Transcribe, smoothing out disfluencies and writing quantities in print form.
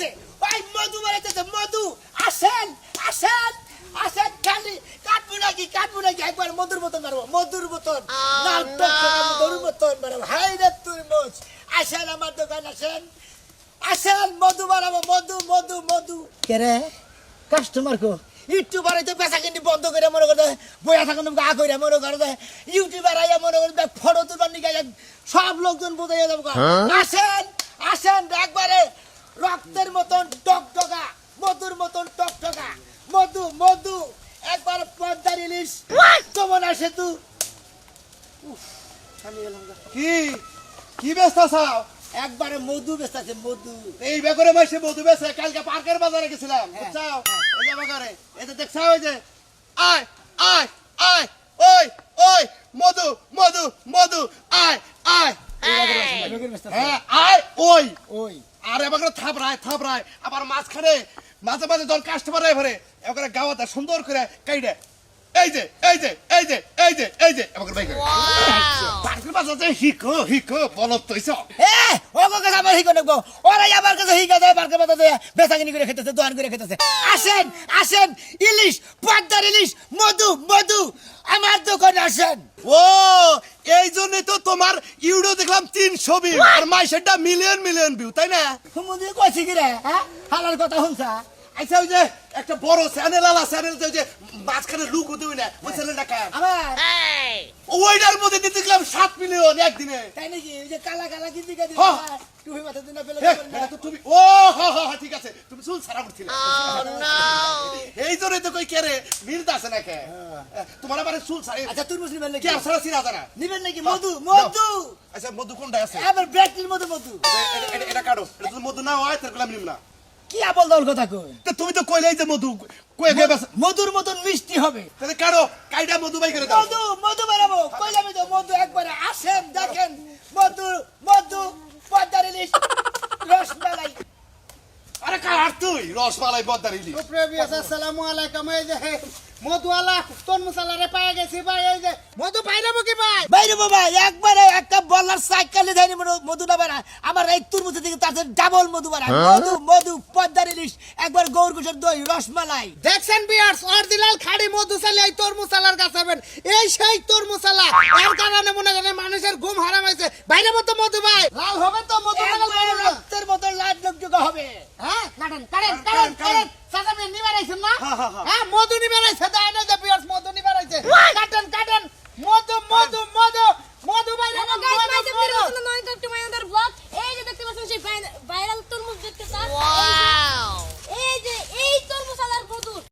বাড়াইতেছে ওই মধু বাড়াইতেছে মধু আসেন আসেন আসেন খালি কাটবো নাকি একবার মধুর বোতল মারবো মধুর বোতল লাল টকটকা মধুর বোতল মারবো হাই রে তুরমুজ আসেন আমার দোকান আসেন আসেন মধু বাড়াবো মধু মধু মধু কে রে কাস্টমার কো ইউটিউবার তো বেচা কিনি বন্ধ করে মনে করে বইয়া থাকুন গা করে মনে করে ইউটিউবার আইয়া মনে করে ফটো তুলবার নিকে সব লোকজন বোঝাইয়া যাবো আসেন আসেন একবারে রক্তের মতন টকটকা মধুর মতন টকটকা মধু মধু একবার পদ্মার ইলিশ কেমন আসে তু কি কি ব্যস্ত আছাও একবারে মধু বেচতেছে মধু এই বেকরে মাসে মধু বেচে কালকে পার্কের বাজারে গেছিলাম বুঝছাও এই যে বাজারে এই যে দেখছাও এই যে আয় আয় আয় ওই ওই মধু মধু মধু আয় আয় হ্যাঁ আয় ওই ওই আর এবার থাপড়ায় আবার মাঝখানে মাঝে মাঝে দল কাস্টমার এবারে এবারে গাওয়াটা সুন্দর করে কাইডে এই যে এই যে এই যে এই যে এই যে এবার বাই করে পার্কের বাজারে হিকো বলত তইছো ও কাছে আমার হিকো নেবো ওরাই আমার কাছে হিকা দেয় পার্কের বাজার দেয় বেচাকিনি করে খেতেছে দোয়ান করে খেতেছে আসেন আসেন ইলিশ পদ্মার ইলিশ মধু মধু আমার দোকানে আসেন ও এই জন্য তো তোমার ইউটিউব দেখলাম 300 ভিউ আর মাইসেরটা মিলিয়ন মিলিয়ন ভিউ তাই না তুমি কইছি কি রে হ্যাঁ হালার কথা শুনছা আচ্ছা ওই যে একটা বড় চ্যানেল আলা চ্যানেল যে মাঝখানে লুক হতে না ওই চ্যানেলটা কার আমার ওইটার মধ্যে দিতে দেখলাম 7 মিলিয়ন একদিনে তাই নাকি ওই যে কালা কালা গিন্দি গাদি হ্যাঁ। টুপি মাথা দিনা ফেলে এটা তো তুমি ও হ্যাঁ ঠিক আছে তুমি চুল ছাড়া করছিলে এই জন্য তো কই কেরে মিলতা আছে না কে তোমার আবার চুল ছাড়া আচ্ছা তুই মুসলিম নাকি কি আর ছাড়া চিরা জানা নিবেন নাকি মধু মধু আচ্ছা মধু কোনটা আছে এবার ব্রেকটির মধু মধু এটা কাটো এটা তো মধু না হয় তার গোলাম নিম না কি আপল দল কথা কই তো তুমি তো কইলেই যে মধু কই গে বাস মধুর মতন মিষ্টি হবে তাহলে কাটো কাইডা মধু বাই করে দাও মধু মধু বানাবো কইলাম তো মধু একবারে আসেন দেখেন মধু মধু পদ্মার ইলিশ রসমালাই আরে কার তুই রসমালাই বদ্দার ইলি প্রেভিয়াস আসসালামু আলাইকুম এই যে মধুওয়ালা তোর মশলারে পায়ে গেছি ভাই এই যে মধু পাইরাবো কি ভাই বাইরে বাবা একবারে একটা বলার সাইকেলে যায়নি মধু না বানা আমার এই তুরমুজ থেকে তার ডাবল মধু বানা মধু মধু পদ্মার ইলিশ একবার গৌর কুশের দই রসমালাই দেখছেন বিয়ার্স অরিজিনাল খাড়ি মধু চালে এই তোর মশলার কাছে হবেন এই সেই তোর মশলা এর কারণে মনে করেন মানুষের ঘুম হারাম হয়েছে বাইরে মতো মধু ভাই লাল হবে তো মধু একবারে রক্তের মতো লাল লোকযোগ হবে হ্যাঁ কাটেন সাদা মেয়ে নিবার আইছেন না হ্যাঁ মধু নিবার আইছে দাই না যে বিয়ার্স মধু নিবার আইছে কাটেন মধু মধু মধু